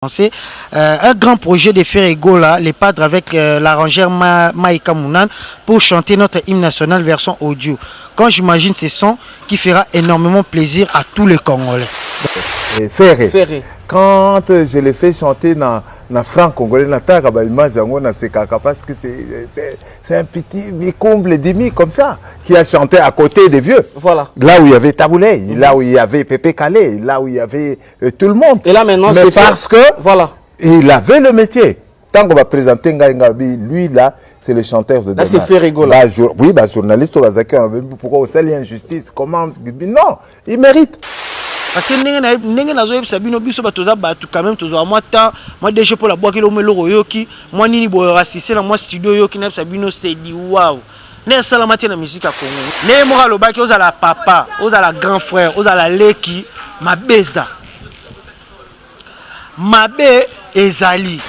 Un grand projet de Ferrego là, les padres avec l'arrangeur Maïka Mounan pour chanter notre hymne national version audio. Quand j'imagine ce son qui fera énormément plaisir à tous les Congolais. Ferré. Quand je l'ai fait chanter dans franc congolais, parce que c'est un petit Mikomble Dimi comme ça, qui a chanté à côté des vieux. Voilà. Là où il y avait Taboulé, là où il y avait Pépé Calais, là où il y avait tout le monde. Et là maintenant, c'est parce que voilà. Il avait le métier. Tant qu'on va présenter Ngaïngabi, lui là, c'est le chanteur de là, c'est Ferrego là. Oui, journaliste au Bazaki, pourquoi au sali injustice? Comment? Non, il mérite. Parce que nenga nazo sabino biso batoza batu quand même tozo moi temps moi déjà pour la boire que le meloro yoki moi nini boyo racisser na moi studio yoki na sabino c'est dit waouh ne sala matin na musique à Congo ne mo lo baki ozala papa ozala grand frère ozala leki mabeza mabe ezali.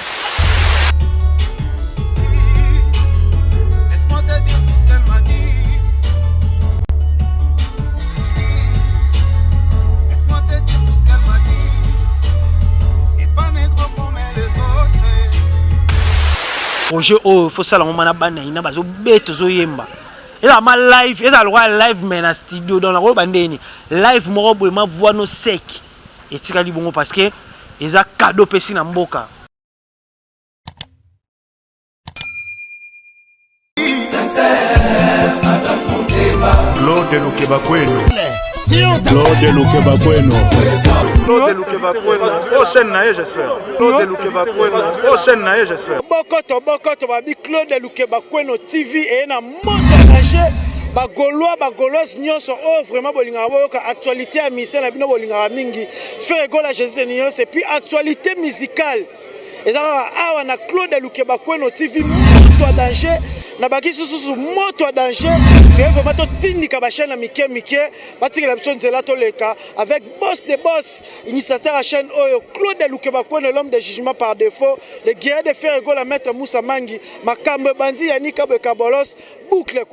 Projet oh faut ça la maman na bana ina bazo beto zo yemba et là ma live et là le live mais na studio dans la robe bandeni live mo robe ma voix no sec et tika li bongo parce que eza cadeau pesi na mboka Claude Lukeba Kweno Claude Lukeba Kweno Claude Lukeba Kweno prochaine naie j'espère Claude Lukeba Kweno prochaine naie j'espère Bokoto babi Claude Lukeba Kweno TV et na monde danger ba Gaulois nyonso oh vraiment bolinga boyoka actualité à mission na bino bolinga mingi Ferrego la Jésus de Nyons et puis actualité musicale et ça awa na Claude Lukeba Kweno TV moto danger na baki susu moto danger mais vraiment to tindika ba chaîne mike batiki la mission nzela to leka avec boss de boss initiateur à chaîne oyo Claude Lukeba Kweno l'homme de jugement par défaut le guerrier de Ferrego la maître Moussa Mangi makambe bandi yanika Kabolos boucle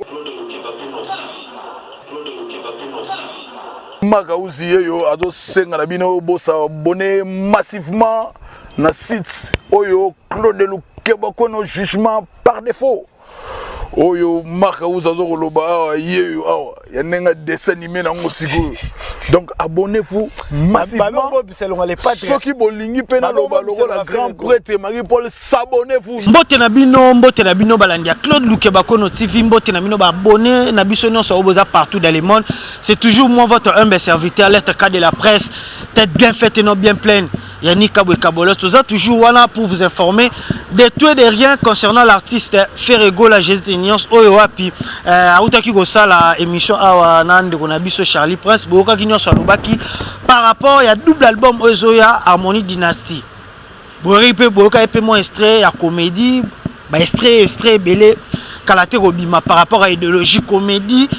Magauzi yeyo ado senga na bino bosa abonné massivement na site oyo Claude Lukeba Kweno jugement par défaut. Oyo Magauzi azo loba yeyo awa ya nenga dessin animé na ngosigo. Donc abonnez-vous massivement. Ceux qui bolingi pena loba la grand prêtre Marie-Paul s'abonnez-vous. Mbote na bino balandia Claude Lukeba Kweno TV mbote na bino ba abonné na biso nyonso oboza partout dans le monde. C'est toujours moi votre humble serviteur lettre cas de la presse tête bien faite et non bien pleine. Yannick Kabolos, tout ça toujours voilà pour vous informer de tout et de rien concernant l'artiste Ferrego la Jésus de Nyons oyo wapi autaki ko sala émission awa nande ko na biso Charlie Prince boka ki nyonso alobaki par rapport à double album Ozoya Harmonie Dynasty boka pe mo extrait ya comédie ba extrait belé kalate robima par rapport à idéologie comédie.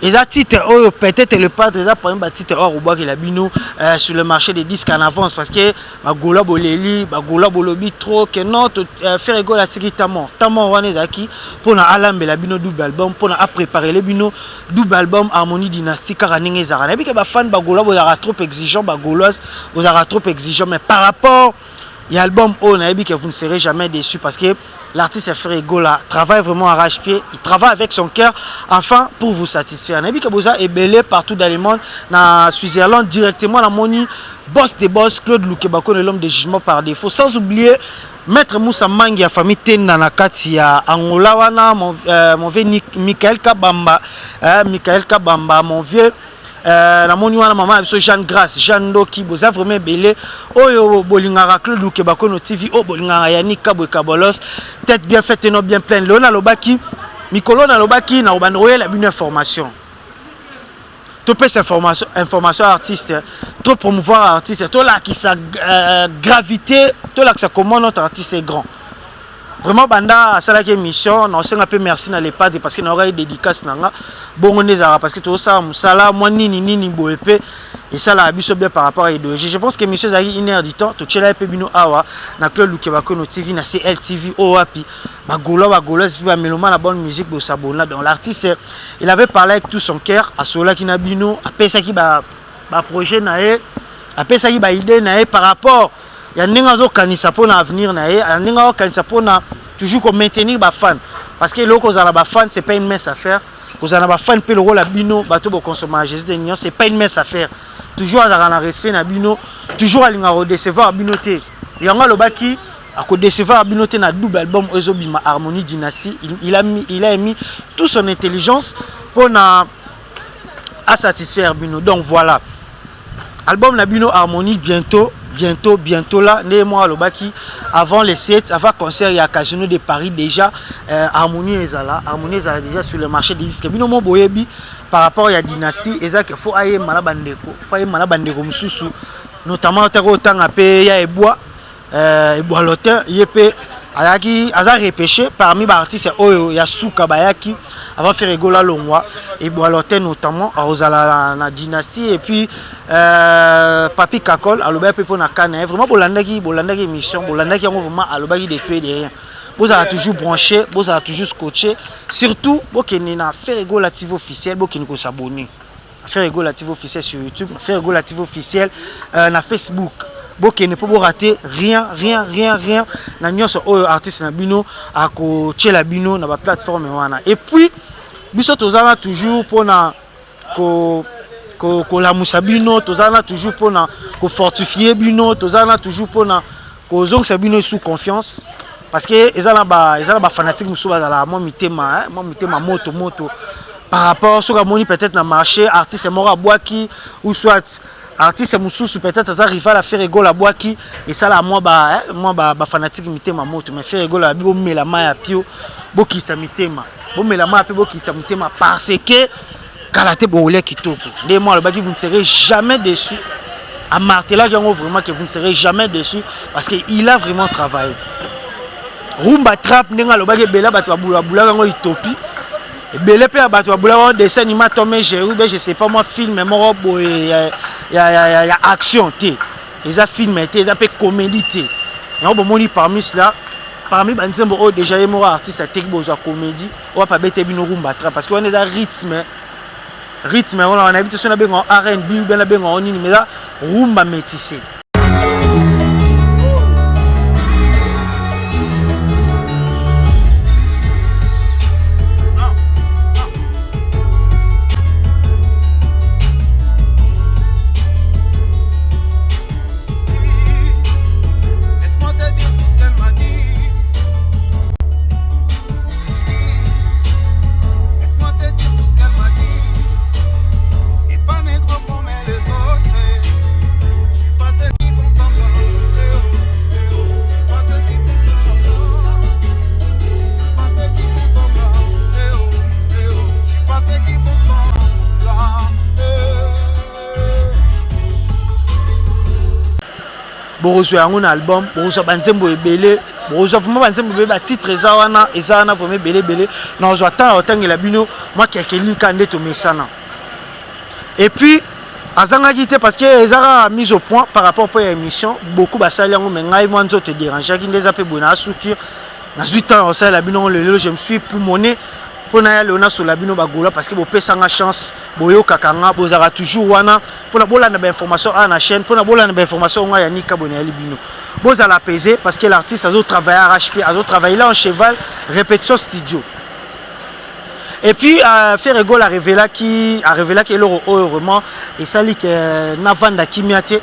Et ça titre peut-être le padre ça par exemple titre au bois la bino sur le marché des disques en avance parce que bagola boleli bagola bolobi trop que notre Ferrego la tamo wana zaki pour na alambe la bino double album pour na préparer le bino double album Harmonie Dynasty car ninge zara na bi que ba fan bagola bozara trop exigeant bagoloise bozara trop exigeant mais par rapport et album on a dit que vous ne serez jamais déçus parce que l'artiste Ferrego là travaille vraiment arrache-pied, il travaille avec son cœur enfin pour vous satisfaire. On a dit que vous avez belé partout dans le monde, dans Suisse-Irlande directement la moni boss des boss Claude Lukeba Kweno l'homme de jugement par défaut sans oublier Maître Moussa Mangi ya famille Tena na kati ya Angola wana mon vieux Michael Kabamba mon vieux la moni wana maman biso Jeanne Grasse Jeanne Doki boza vraiment belé oyo bolingara Claude Lukeba Kweno TV o bolingara Yannick Kabolos tête bien faite et non bien pleine Léona Lobaki Mikolo na Lobaki na obanoye la bonne information to pèse information artiste trop promouvoir artiste to là qui sa gravité to là que ça comment notre artiste est grand. Vraiment banda ça la émission non c'est un peu merci na les padres parce que na aurait dédicace nanga bongo nezara parce que tout ça musala moi nini boepe et ça la biso bien par rapport à idéologie. Je pense que monsieur Zaki une heure du temps to tchela pe bino awa na Claude Lukeba Kweno TV na CLTV oapi bagola puis ba meloma la bonne musique bo sabona donc l'artiste il avait parlé avec tout son cœur à cela qui na bino a pesa qui ba projet na e a pesa qui ba idée na e par rapport ya ndinga zo kanisa pour na avenir na ye ya ndinga zo kanisa pour na toujours comme maintenir ba fan parce que loko za ba fan c'est pas une mince affaire ko za ba fan pe le rôle la bino bato bo consommer Jésus de Nyon c'est pas une mince affaire toujours za na respect na bino toujours alinga redecevoir bino te yango lo baki à décevoir binoté na double album Ezobima Harmonie Dynastie il a mis toute son intelligence pour à satisfaire bino donc voilà album na bino Harmonie bientôt là né moi le baki avant les 7 avant concert il y a Casino de Paris déjà Harmonie ezala déjà sur le marché des disques bino mo boyebi par rapport à Dynastie ezak faut aye malabandeko mususu notamment tanga pe ya ebois Boalotin yepé ayaki aza repêché parmi les artistes oyo ya suka bayaki avant faire rigola longwa et Boalotin notamment à la Dynastie et puis Papi Kakol aloba pe pona kana vraiment bolandaki émission bolandaki vraiment alobaki de tuer derrière vous avez toujours branché vous avez toujours scotché surtout bokene na faire rigola TV officiel bokene ko s'abonner faire rigola TV officiel sur YouTube faire rigola TV officiel na Facebook Boké ne peut pas rater rien na nyonso oyo artiste na bino a ko tchela bino na ba plateforme wana et puis biso tozana toujours pona ko la musabino tozana toujours pona ko fortifier bino tozana toujours pona ko zong sabino sous confiance parce que ezala ba fanatique musuba za la moi mitema moto par rapport sur la moni peut-être na marché artiste mora boaki ou soit artiste mususu peut-être ça rival à faire rigolo à boaki et ça là moi fanatique mitema moto mais faire rigolo à bibo mela maya pio boki sa mitema bo mela maya pio boki sa mitema parce que kalaté bolé kitoko des moi le baki vous ne serez jamais déçus à marteler vraiment que vous ne serez jamais déçus parce que il a vraiment travaillé rumba trap nenga le baki bela bato bula ngo Ethiopie belé pe bato bula dessin animé Tomé Jéru je sais pas moi film moro boy il y a action té les a filmé té les a fait comédie té et on bomoni parmi cela parmi banzembo oh déjà y mora artiste à tek bozo comédie on pas bête bino rumba trap parce qu'on est à rythme on a habitué sur na bengo R&B ben na bengo on mais là rumba métissé. Borozo yango na album borozo banzembo ebele borozo vraiment banzembo ebele ba titre ezawana vraiment belé na ozo atangela bino moi kekeli kande to mesana et puis azanga quitté parce que ezara mise au point par rapport à l'émission beaucoup basali yango mais ngai moi nzoto déranger ki ndeza pe bona soukir na 8 ans ça la bino le je me suis pulmoné pour na Léona sur la bino bagola parce que bo pesanga chance boyo kakanga bozara toujours wana pour na bola na ba information à la chaîne pour na bola na ba information nga ya nika boni ali bino bozala peser parce que l'artiste a travaillé à HP a travaillé là en cheval répétition studio et puis faire rigolo a révélé qui l'euro vraiment et ça lit que navanda kimiate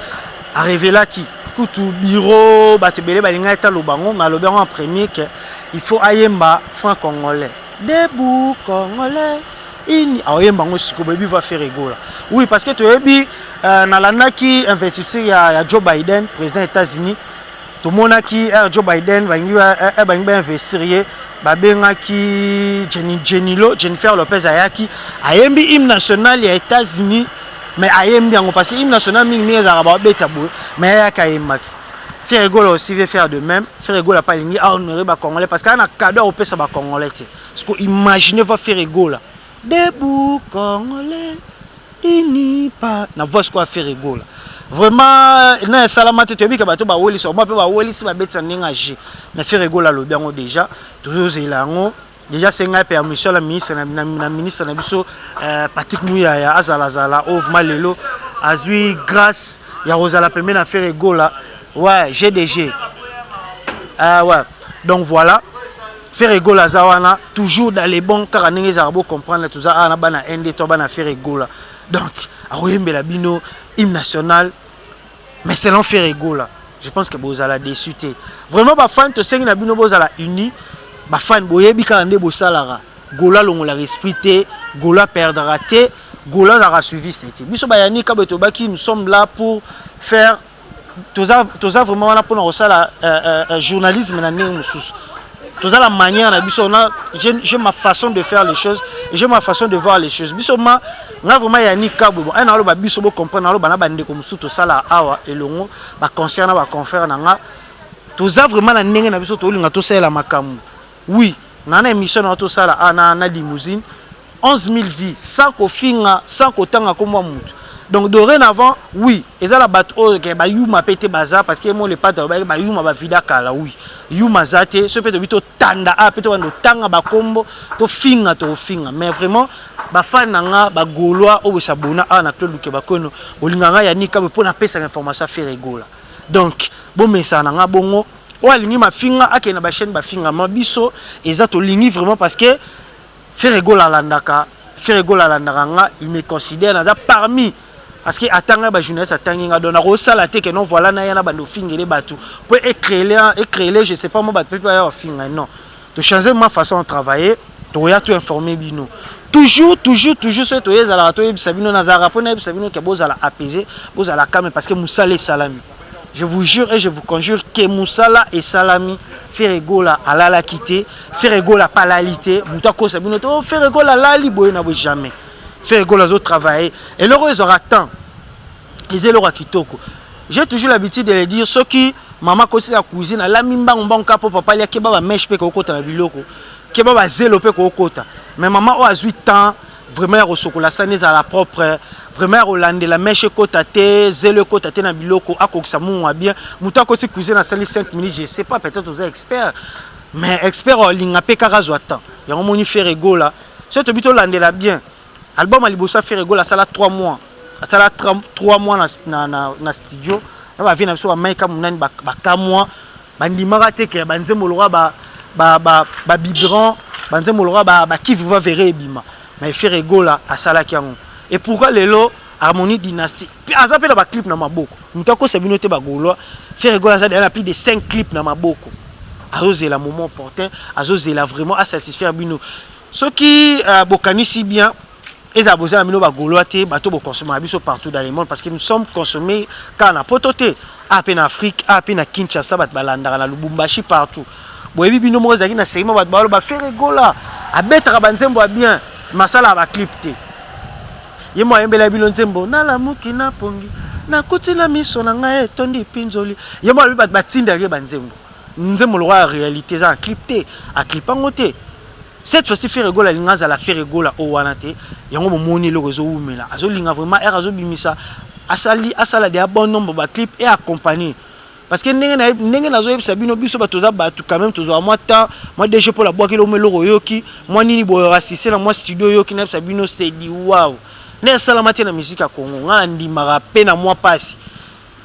a révélé qui kutu bureau batebele balinga eta lobango mais lobango en premier que il faut ayemba franc congolais debout congolais ini ayemba ngo siko bebi va faire rigolo oui parce que tu ebi na landa qui investiture ya Joe Biden président des États-Unis tout mona qui Joe Biden va investir babenga qui Jennifer Lopez ayaki ayembi hymne national ya États-Unis mais ayembi yango parce que hymne national mingi ezara beta bo mais ayaka yemaki faire rigolo aussi veut faire de même faire rigolo pas lingi honorer ba congolais parce que na cadeau au pesa ba congolais parce que imaginez va faire rigolo debout congolais ini pas na voix quoi faire rigolo vraiment na salamate to bika bato ba woli so moi pe ba woli si ba betsa ninga G mais faire rigolo lo bien déjà toujours elango déjà c'est ngai permission la ministre na ministre na biso Patrick Muyaya azala ov malelo azui grâce ya rozala pembe na faire rigolo Ouais, GDG. Ah ouais. Donc voilà. Ferregola Zawana, toujours dans les bons car on a comprendre tout ça. On a bana ND, to bana Ferregola. Donc, à Oyembe la bino, hymne national. Mais c'est l'en Ferregola. Je pense que vous allez déçu. Vraiment, ma fan, tu sais que bino vous allez uni. Ma fan, boyebi quand on est beau salara. Gola l'on l'a respecté, Gola perdra té, Gola aura suivi c'était. Biso bayani kabetobaki, nous sommes là pour faire tout ça vraiment là pour nous la journalisme na néo sous. Tout ça la manière na biso na j'ai ma façon de faire les choses et j'ai ma façon de voir les choses. Biso ma na vraiment yani kabo bon na lo ba biso bo comprendre na lo bana bande comme sous tout ça la awa et longo ba concernant ba confère na nga. Tout ça vraiment na ndenge na biso to linga to sala makamu. Oui. Dans l'émission de tout ça, na limousine, 11 000 vies, sans kofinga, sans kotanga comme moi. Donc dorénavant, oui, et ça la bateau que ba yuma pété bazar parce que moi les pattes ba yuma ba vida kala oui. Yuma zate, ce peut être tanda a peut être tanga ba kombo, to finga, mais vraiment ba fan nga ba golois o sabona na Claude Lukeba Kono, bolinganga ya nika pour na pesa information Ferregola. Donc bon message nga bongo ou aligné ma finga ake na ba chaîne ba finga ma biso eza to lingi vraiment parce que Ferregola landaka nga il me considère na parmi parce que atanga ba journaliste atanginga dona ko sala te que non voilà na yana bando fingele batu pour éclairer je sais pas moi ba peut pas finga non to changer ma façon de travailler to ya tout informer bino toujours ce to yezala to yebisa bino na zara pour na yebisa bino ke bozala apaiser bozala calme parce que musale salami. Je vous jure et je vous conjure que Moussala et Salami, Ferregola à la quitté, Ferregola pas la lité, Moutako Sabino, oh Ferregola la liboye n'a jamais. Ferregola a travaillé. Et l'heure ils auront temps. Ils auront kitoko. J'ai toujours l'habitude de le dire, ceux qui, maman côté la cuisine, la mimba on banque pour papa, il y a kebab mèche pe kokota na biloko, kebab zélo pe kokota. Mais maman a 8 ans, vraiment au chocolat ça n'est à la propre. Vraiment Hollande la mèche kota te zélo kota te na biloko akokisa mwa bien muta ko si cuisine na sali 5 minutes je sais pas peut-être vous êtes expert mais expert en linga pe kaka zwata ya moni Ferregola c'est to bito Hollande la bien album alibosa Ferregola ça la 3 mois ça la 3 mois na studio na ba vina biso ba maika munani ba kamwa bandimaka te ke banzembo lora ba biberon banzembo lora ba qui va verrer ebima mais Ferregola asala kiango. Et pourquoi les lots Harmonie Dynastie ça fait dans clip dans ma boko nous t'as quoi te bagolo Ferregola ça a plus de 5 clips dans ma boko azozé la moment opportun azozé la vraiment à satisfaire bino ceux qui bokani si bien ils a besoin de bagolo te bateau consommer biso partout dans le monde parce que nous sommes consommés quand na pototé à peine Afrique à peine Kinshasa bat balanda na Lubumbashi partout boyebi bino mo zaki na seriment bat balo ba Ferregola a betra banzembo bien masala ba clip te. Ye mo yembela bilo nzembo na la muki na pongi na kuti na miso na ngai tondi pinzoli ye mo ba batinda ke banzembo nzembo lo wa réalité za clipté a clipango te cette fois-ci Ferregola linga za la Ferregola o wana te yango moni lo rezo umela azo linga vraiment er azo bimisa asala de bon nombre ba clip et accompagner parce que ndenge nazo yebisa bino biso batoza batu quand même tozo moi temps moi déjà pour la boire kilo melo yoki moi nini bo rassisser na moi studio yoki na bino c'est di waouh. Ne salamati na musique à Congo nga ndimaka pe na moi pasi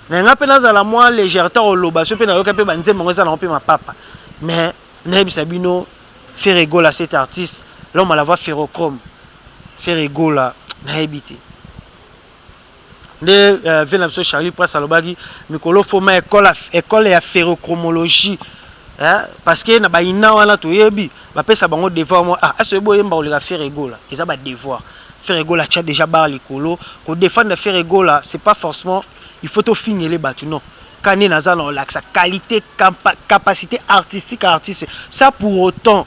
na nga pe na za la moi légèreté au loba so pe na yoka pe banzembo ngoza na pe ma papa mais na yebisa bino Ferregola cet artiste l'homme à la voix ferrochrome Ferregola na yebiti de venamso Charlie Prince alobaki mikolo foma école ya ferrochromologie parce que na ba ina wana to yebi ba pesa bango devoir moi aso ebo yemba olika Ferregola eza ba devoir Ferregola tu as déjà barre les colos pour défendre Ferregola c'est pas forcément il faut tout finir les battus non quand il a sa qualité capacité artistique artiste ça pour autant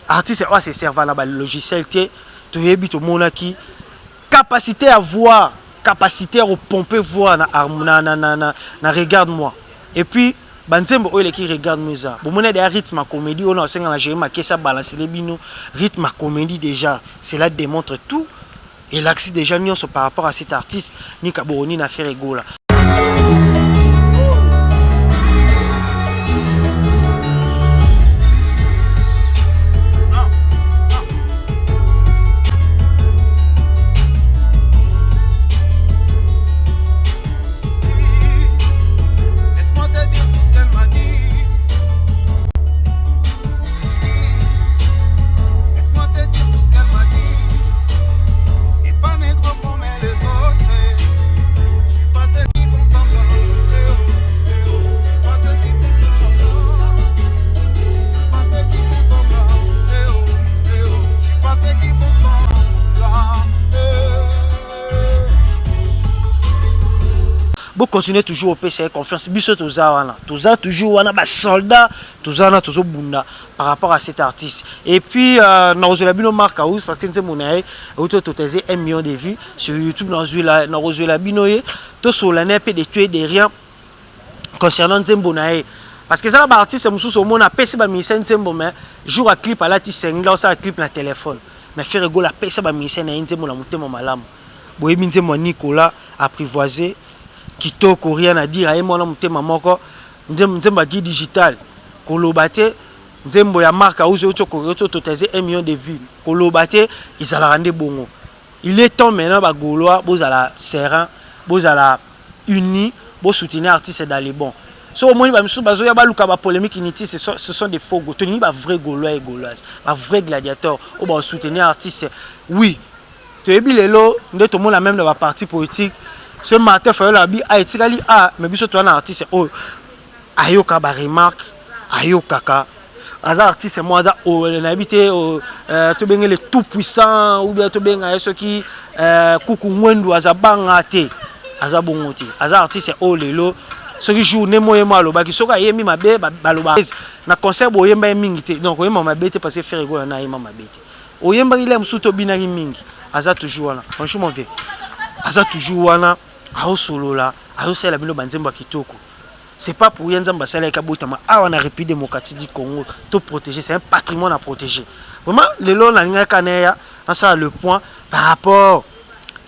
artiste c'est servant là le logiciel tu yebi to monaki capacité à voir capacité à pomper voir na regarde-moi et puis banzembo oyo qui regarde muza bomona des rythme à comédie on a senga la gérer marquer ça balancer les bino rythme à comédie déjà cela démontre tout et l'axe déjà nion par rapport à cet artiste ni Kaboroni na Ferregola. Vous continuez toujours au PCA confiance. Biso toza toujours wana ba soldat, toza na tozo bunda par rapport à cet artiste. Et puis na bino marque house parce que nze monae auto totalisé 1 million de vues sur YouTube na bino ye to solane pe de tuer de rien concernant Nzembo nae. Parce que ça, l'artiste, c'est mon PC, Nzembo, mais jour à clip à la tiseng, là, ça clip na téléphone. Mais faire rigolo, la PC, Nzembo, la montée, mon malam. Boye, Nzembo, Nicolas, apprivoisé, qui toque, rien à dire, et moi, la montée, maman, Nzembo, guide digital, Kolobate, Nzembo, ya marque, auto, totalisé 1 million de vues. Kolobate, ils allaient rendre bongo. Il est temps maintenant, Gaulois, vous allez serein, vous allez unis, vous soutenir l'artiste dans les bons. So au moins il y a polémique inutile, ce sont des faux go. Tony vrai Gaulois et Gauloise, un vrai gladiateur. On va soutenir l'artiste. Oui. Tu es bien là, nous tout le monde même dans la partie politique. Ce matin il fallait la bi mais biso toi un artiste oh ayoka ba remarque ayoka ka. Azar artiste moi ça on habité to benga les tout puissants ou bien to benga ceux qui kuku ngwendu azabanga te azabongoti. Azar artiste oh lelo ce qui joue nemo aloba ki soka yemi mabe baloba na concert boyemba mingi te donc oyemba mabe te parce que faire rigolo na yemba mabe te oyemba ile msuto binaki mingi aza toujours wana franchement vie aza toujours wana ao solola ao sala bino banzemba kitoko c'est pas pour rien nzamba sala ka botama awa na République démocratique du Congo to protéger c'est un patrimoine à protéger vraiment le long na ngaka neya ça le point par rapport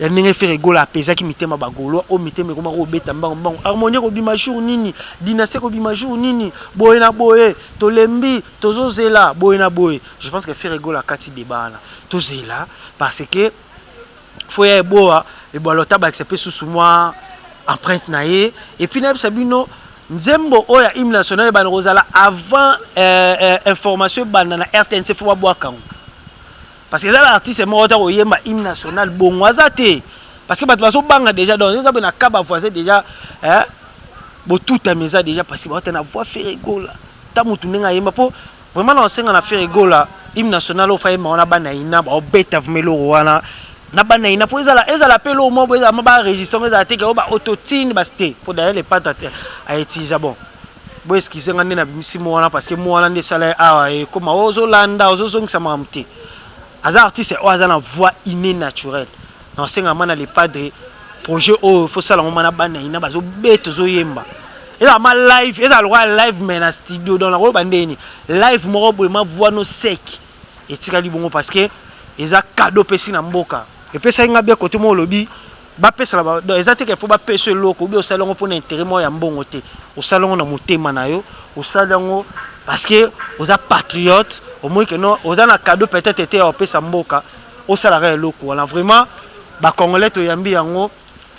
ya ndenge fait rigolo apesa ki mitema bagolo o mitema ko mako beta mbango harmonie ko bima jour nini dynastie ko bima jour nini boye na boye to lembi tozo zela boye na boye je pense que fait rigolo kati débat là to zela parce que faut ya boa e bolota ba accepter sous moi empreinte naie et puis na sabino Nzembo oya hymne national ba rozala avant information ba na RTNC faut boa kango. Parce que l'artiste est mort au yemba hymne national bon wazate parce que bato banga déjà donc ça na kaba voisin déjà bo tout à mesa déjà parce que ba na voix faire rigolo ta mutu nenga yemba po vraiment na senga na faire rigolo hymne national au fa on a bana ina ba beta vmelo wana na bana ina po ezala pelo mo bo ezala ba registrement ezala te ba autotune ba sté pour d'ailleurs les pattes à utiliser bon bo excusez ngane na bimisi mo wana parce que mo wana ndé sala awa e comme ozo landa ozo zongisa mamte. Les artistes ont une voix innée naturelle. Dans ce cas, les padres, projet il faut ça la mana bana ina bazo bête zo yemba. Et là ma live, et là le live mais na studio dans la robe bandeni. Live mo robo ma voix no sec. Et tikali bongo parce que ils a cadeau pesi na mboka. Et puis ça nga bien côté mo lobby, ba pesa la donc exactement qu'il faut ba pesa loko bi au salon pour intérêt mo ya mbongo te. Au salon na motema na yo, au salon parce que vous êtes patriotes. Au moins que non, aux un cadeau peut-être été au Pessamboka, au salarié local. On a vraiment, bah Congolais to yambi yango,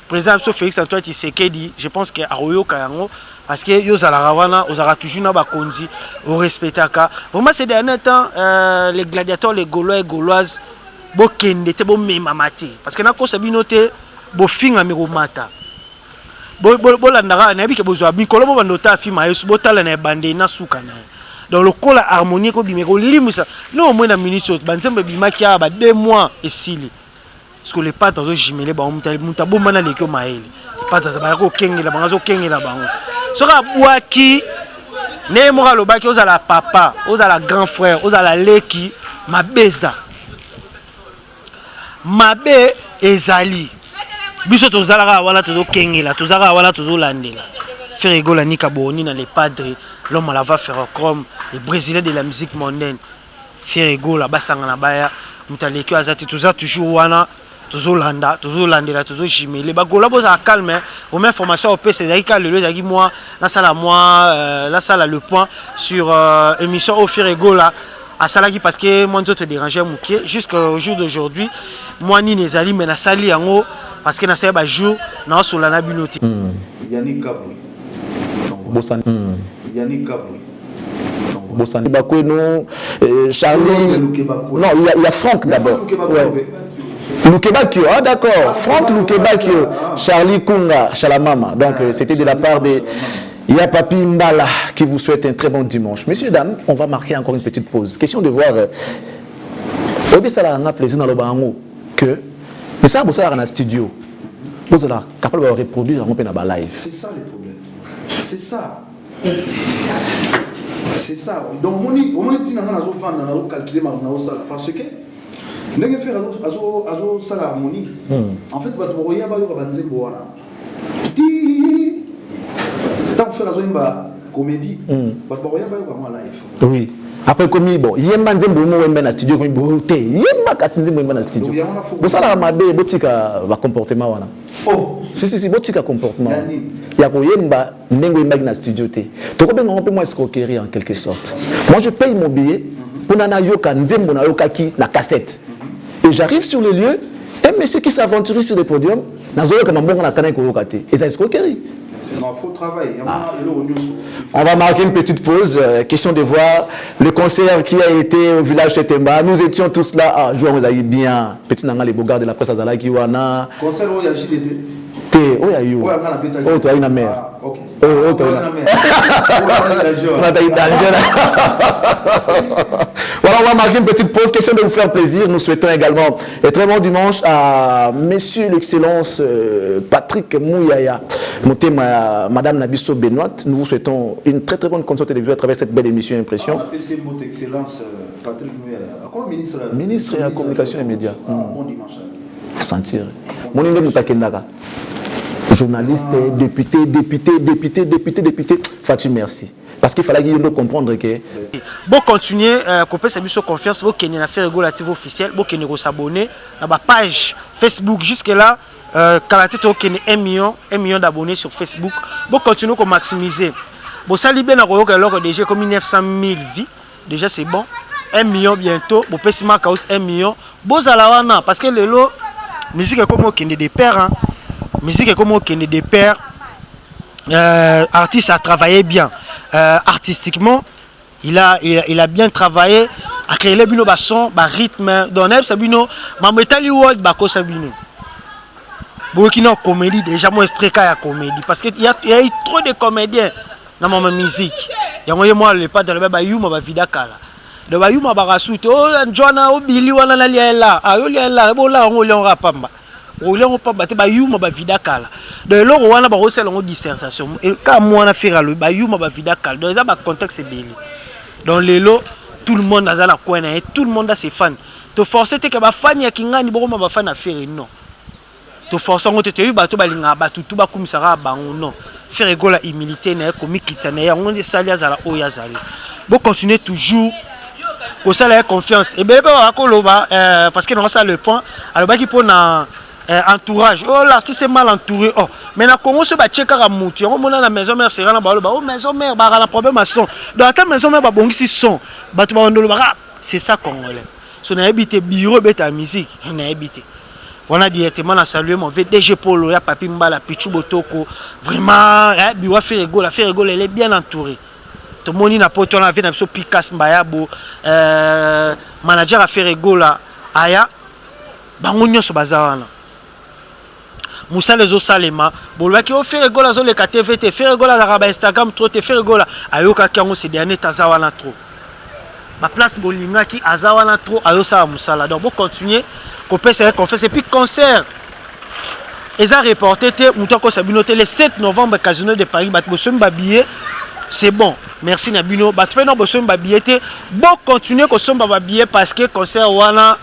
président Félix Antoine Tshisekedi, je pense que à Oyoka yango, parce que yo zalaravana, aux aura toujours na bakonzi, au respectaka. Vraiment ces derniers temps, les gladiateurs, les Gaulois et Gauloises, bo kende te bo memamati, parce que na ko sabinote, bo finga miromata. Bo landara na bi ke bozo abi kolobo bandota fi mayesu bo tala na bande na suka na. Dans le col harmonie ko bimeko limusa non moins na minute banzembe bimaki ba 2 mois et sili parce que les pattes zo jimele ba mutabo mana leko maeli pattes za ba ko kengela bango kengela bango soka bwaki ne mo lo baki ozala papa ozala grand frère ozala leki mabeza mabe ezali biso tozalaka wana tozo kengela tozalaka wana tozo landela faire rigoler nika boni na les padres l'homme à la va faire comme les Brésiliens de la musique mondaine. Faire rigoler basanga na baya mutaleki azati toujours wana toujours landa toujours jimele bagola boza calme au même formation au PC zaki le zaki moi la salle le point sur émission au faire rigoler à salaki parce que moi te déranger mukie jusqu'au jour d'aujourd'hui moi ni nezali mais na sali yango parce que na sala ba jour na solana binoti Yannick Kabou Bossani Yannick Kabou Bossani Bakweno, Charlie. Non, il y a Franck d'abord. Loukebakio, ah d'accord. Franck Loukebakio, Charlie Kunga, Chalamama. Donc c'était de la part de Y'a Papi Mbala qui vous souhaite un très bon dimanche. Messieurs, dames, on va marquer encore une petite pause. Question de voir. Obi Sala a plaisir dans le bango que mais ça, Bossala dans le studio. Vous êtes capable de reproduire un peu dans la live. C'est ça le problème. C'est ça. C'est ça. Donc, on dit que calculer parce que nous faire ça harmonie. En fait, vous voyez, tant que faire une comédie, vous voyez, live. Oui. Après, comme il y a un peu studio, comme il y a un studio. Vous savez, il y a un comportement. Oh, si, botika comportement. Il y a un studio. Tu as un peu moins escroquerie en quelque sorte. Moi, je paye mon billet pour na cassette. Et j'arrive sur le lieu, et monsieur qui s'aventure sur le podium, et ça escroquerie. Non, il faut travailler. On va marquer une petite pause. Question de voir le concert qui a été au village de Temba. Nous étions tous là. Ah, jouons, vous avez bien. Petit nanga les beaux gars de la presse à Zala qui wana. Concert où il y a JDT. Oh, il y a eu. Oh, tu as une mère. Ok. Oh, tu as une mère. Voilà, on va marquer une petite pause. Question de vous faire plaisir. Nous souhaitons également un très bon dimanche à Monsieur l'Excellence Patrick Mouyaya, Madame Nabisso Benoît. Nous vous souhaitons une très très bonne condition télévision à travers cette belle émission Impression. C'est votre Excellence Patrick Mouyaya. Quoi, ministre de la Communication et Médias. Bon dimanche. Sentir. Mon nom est Moutakendaka. Journaliste, député. Fatih, merci. Parce qu'il fallait qu'il nous comprendre que... Bon, continuer, qu'on peut s'abonner sur confiance, bon, qu'il y a une affaire régulative officielle, bon, qu'il y a s'abonner à ma page Facebook. Jusque-là, Kalaté, il y a 1 million d'abonnés sur Facebook. Bon, continuer qu'on maximiser. Bon, ça, libère alors déjà comme 900 000 vies. Déjà, c'est bon. 1 million bientôt. Bon, Pessima Kaos 1 million. Bon, ça là, parce que le lot, musique est comme qu'il y a des pères, hein. Musique est comme qu'il y a des pères. Artiste a travaillé bien. Artistiquement, il a bien travaillé. A créé le son, rythme. Dans le sabino, mametali world bako sabino. Burkina comédie déjà moi streka ya comédie parce que il y a eu trop de comédiens dans ma musique. Il y a moi le pas dans le ba yuma ba vida kala. De ba yuma ba rasute oh Joana o Billy wana na liela. Ayo liela bo la on le pamba. On le pamba te ba yuma ba vida kala. De l'or wana ba rosel en dissertation. Et quand moi na faire le ba yuma ba vida kala. Dans ça ba contexte Billy. Dans les lots tout le monde a la coin et tout le monde a ses fans. To forcer te que ba fan ya kingani bo ma ba fan à faire non. To forcer on te te bato balinga bato tout ba kumisara bango non. Faire égola humilité na komi kitana ya on de salia za la oya zali. Bon continuer toujours au salaire confiance et bébé akoloba parce que dans ça le point alors ba qui pour na entourage oh l'artiste est mal entouré oh mais na Congo se ba checker à mutu on mona na maison mère sera na ba oh maison mère ba la problème à son dans ta maison mère ba bongisi son bato ba ndolo ba c'est ça congolais so na habité bureau beta musique na habité. On a directement salué mon VDG Polo, ya Papi Mbala, Pichu Botoko. Vraiment, Biwa Ferregola, elle est bien entourée. Tout le monde n'a pas été en avion, sur Pikas Mbayabo, manager à Ferregola, Aya, Bangonio sur Bazawana. Moussa les Osalema, Bolwa qui a Ferregola, les KTVT, Ferregola, la Instagram, trop, Ferregola, Ayoka Kiango, c'est dernier Tazawana trop. Ma place Bolinga qui Azawana trop, Ayosa Moussala. Donc, bon, continuer. Qu'on peut se confesser. Et puis, concert. Ils ont reporté le 7 novembre, Casino de Paris. C'est bon. Merci Nabino. Bon, continuer qu'on soit billet parce que concert wana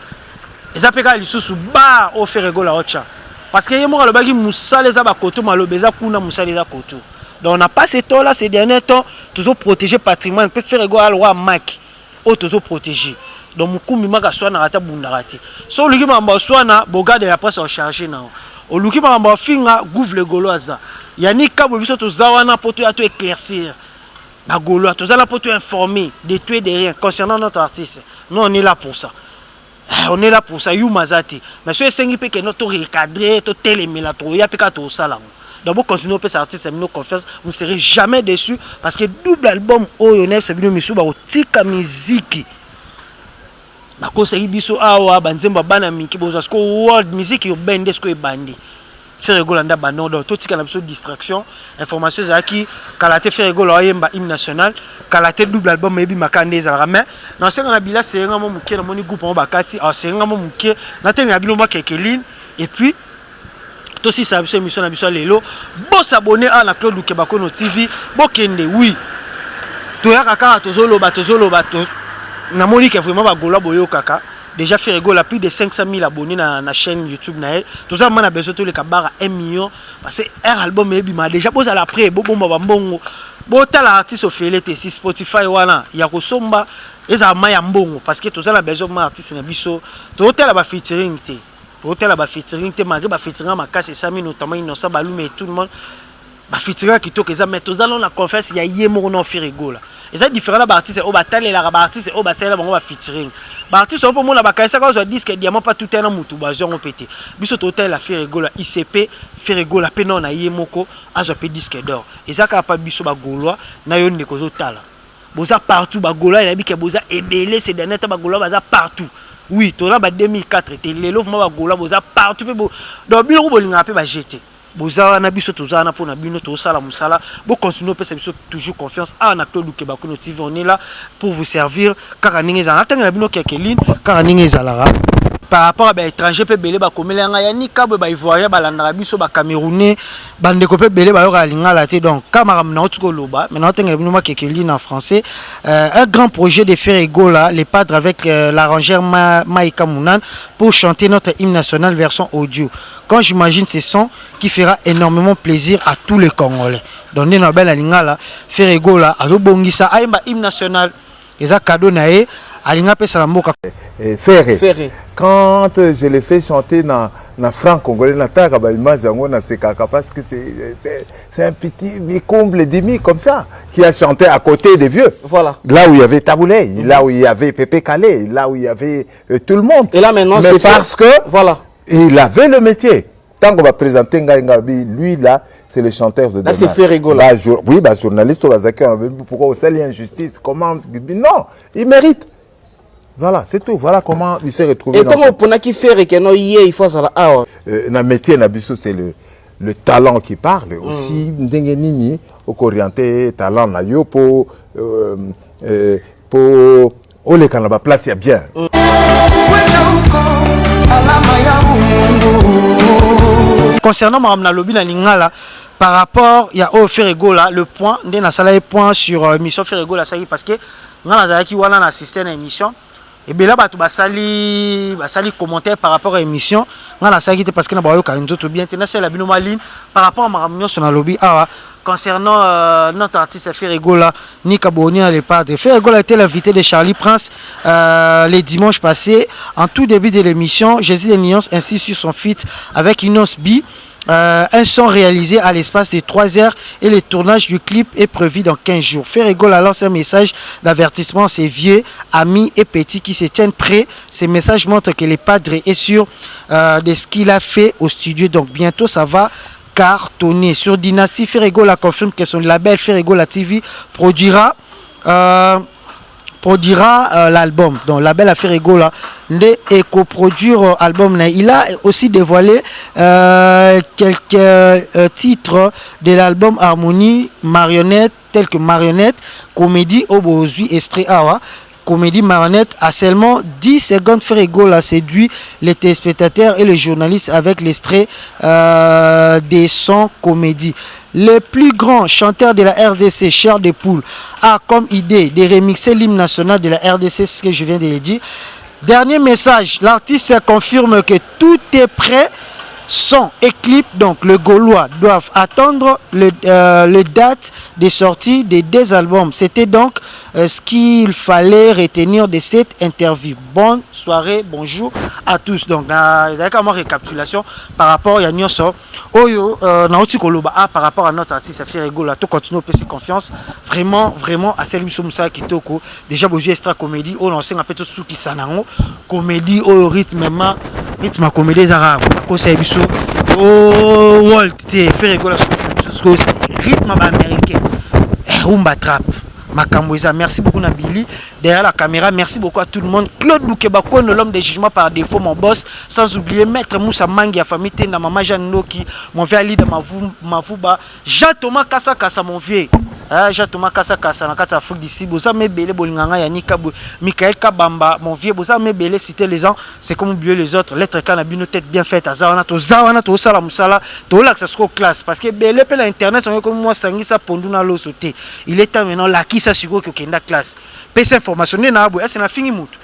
ils ont payé sous bar au Ferrego la Ocha. Parce que yemo le bagi Moussa les a bakoto malobeza kuna Moussa les a koto. Donc on a passé temps là ces derniers temps toujours protéger patrimoine peut Ferrego à loi Mac. Oh toujours protéger. Donc mukumi maka swana rata bundarati. So luki mamba swana boga de la presse en chargé na. O luki mamba finga gouvre le goloaza. Yani kabo biso to zawana poto ya to éclaircir. Ba goloa to zala poto informer de tout et de rien concernant notre artiste. Nous on est là pour ça. On est là pour ça Yumazati. Mais ce sengi pe que notre recadrer to télémela to ya peka to sala. Donc vous continuez à faire artiste nous confiance, vous ne serez jamais déçus parce que double album Oyonef c'est bien misuba o tika musique. Ma conseil biso awa banzemba bana miki bozo sko world music yo bende sko e bandi faire golanda banon donc tout tika na biso distraction information za ki Kalaté faire golo yemba hymne national Kalaté double album mebi makande za mais na senga na bila senga mo muke na moni groupe mo bakati a senga mo muke na tenga bilo ma kekeline et puis Tosi sa émission na biso lelo. Bo s'abonner à la Claude Lukeba Kono TV. Bo kende oui. Toya kaka tozolo ba. Na moni que vraiment ba gola boyo kaka. Déjà fait rigolo plus de 500 000 abonnés na chaîne YouTube na e. Toza mana besoin to le kabara 1 million parce que un album e bima déjà boza la après bo bomba mbongo. Bo tala artiste ofélete si Spotify wana ya kosomba eza maya mbongo parce que toza la besoin ma artiste na biso. To tala ba featuring te. Hôtel ba featuring te malgré ba featuring ma casse ça notamment Innocent Balou mais tout le monde ba featuring qui to que ça mais tous allons la confesse il y a yemo non fait rigolo et ça différent ba artiste au batal la ba artiste au basela ba featuring ba artiste au pour la ba kaisa quand je disque diamant pas tout un mutu ba genre pété biso hôtel la fait rigolo ICP fait rigolo pe non na yemoko a je pe disque d'or et ça ka pas biso ba golois na yo ndeko zo tala boza partout ba golois il a dit que boza ebelé c'est dernier temps ba golois baza partout. Oui, tu as 2004, tu as les louvres, tu as partout. Donc, tu as jeté. Tu as jeté. Tu continuer à faire toujours confiance. On est là pour vous servir. Car on par rapport à l'étranger, on peut comme les Ivoiriens, les Camerounais, donc, en français, un grand projet de faire Egola, les padres avec l'arrangeur Maïka Mounan pour chanter notre hymne national version audio. Quand j'imagine ce son qui fera énormément plaisir à tous les Congolais. Donc, nous avons la faire Egola, azobongisa aïmba hymne national, et un cadeau naé. Ferré. Quand je l'ai fait chanter dans franc-congolais, parce que c'est un petit micomble demi comme ça, qui a chanté à côté des vieux. Voilà. Là où il y avait Taboulé, là où il y avait Pépé Calais, là où il y avait tout le monde. Et là maintenant, c'est parce que voilà, il avait le métier. Tant qu'on va présenter Ngaïngabi, lui là, c'est le chanteur de là, c'est Ferrigo là. Oui, journaliste, pourquoi au sein injustice, comment? Non, il mérite. Voilà, c'est tout. Voilà comment il s'est retrouvé. Et comment on a qui fait que non il faut ça là. Na métier na biso c'est le talent qui parle aussi ndenge nini orienté talent na yo pour ole kana ba place ya bien. Concernant Madame Nalobi na Lingala par rapport il y a au Ferrigo là le point ndé na sala point sur émission Ferrigo là ça y parce que ngala zaki wana na assisté na émission. Et bien là, tu vas salir commentaire par rapport à l'émission. On a ça qui parce que nous avons bien. C'est la binomaline par rapport à ma réunion sur le lobby. Concernant notre artiste Ferrigo là, Nika Boni à l'époque. Ferrigo a été l'invité de Charlie Prince les dimanches passés. En tout début de l'émission, Jésus de Nuance ainsi sur son feat avec Inos B. Un son réalisé à l'espace de 3 heures et le tournage du clip est prévu dans 15 jours. Ferrigo lance un message d'avertissement à ses vieux, amis et petits qui se tiennent prêts. Ces messages montrent que le padre est sûr de ce qu'il a fait au studio. Donc bientôt ça va cartonner. Sur Dynasty, Ferrigo la confirme que son label Ferrigo la TV produira l'album. Donc la belle affaire Egola et coproduire album. Il a aussi dévoilé quelques titres de l'album Harmonie, Marionnette, tels que Marionnette, Comédie, Obozui, Estrait Awa. Comédie marionnette à seulement 10 secondes. Ferrigo a séduit les téléspectateurs et les journalistes avec l'extrait des sons comédie. Le plus grand chanteur de la RDC, Cher de Poule, a comme idée de remixer l'hymne national de la RDC, c'est ce que je viens de le dire. Dernier message, l'artiste confirme que tout est prêt. Son et clip, donc le Gaulois, doivent attendre le date de sortie des 2 albums. C'était donc ce qu'il fallait retenir de cette interview. Bonne soirée, bonjour à tous. Donc, une récapitulation par rapport à Nyonso. Par rapport à notre artiste Ferrigo, là, tout continue à faire confiance. Vraiment, à celle Moussa Kitoko. Déjà, vous extra comédie, on enseigne un peu tout ce qui s'en a. Comédie, au rythme, rythme comédie arabe. Oh, Walt, Ferrigo, rythme américain. Rumba trap. Merci beaucoup Nabili. Derrière la caméra, merci beaucoup à tout le monde. Claude Lukeba Kono, l'homme des jugements par défaut, mon boss. Sans oublier Maître Moussa Mangi, la famille Tena, Maman Jeanne Noki, mon vieux Ali de Mavouba, Jean Thomas Kassa, mon vieux. J'ai tout kasa kasa na kata Afrique d'ici. Bosa me belé bolinganga yanika Michael Kabamba mon vieux bosa me belé citer les gens c'est comme oublier les autres lettre kana bino tête bien faite azawana to sala musala to la que ça soit classe parce que belé pe l'internet on comme moi sangisa ponduna lo sauter. Il est temps maintenant la qui ça siko que kenda classe. Pesa information na abo est-ce na fini mutu.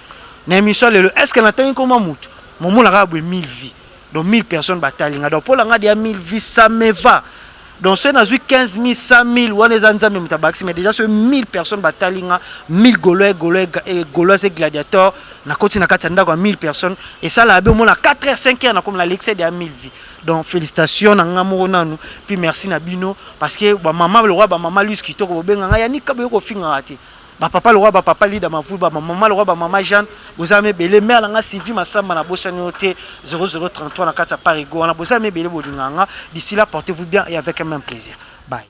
Na émission le est-ce que na tangi comment mutu. Momo la abo 1000 vies. Donc 1000 personnes batalinga donc pour la ngadi 1000 vies ça me va. Donc, si on a 15 000, 100 000, ou on est mais déjà, sur 1000 personnes, 1000 Gaulois et gladiateurs, on a continué à 1000 personnes. Et ça, là, on a 4h, 5h, comme la l'excès de 1000 vies. Donc, félicitations, puis merci Nabino, parce que maman, le roi, maman, lui, qui tourne au Benga, il y a ni kabeko fingarati. Papa le roi, papa Lida, ma foule, maman le roi, maman Jeanne, vous avez belé, mère, la Sylvie, ma samba, na bossa noté 0033 na kata Parigo, on a bossa belé, d'ici là, portez-vous bien et avec un même plaisir. Bye.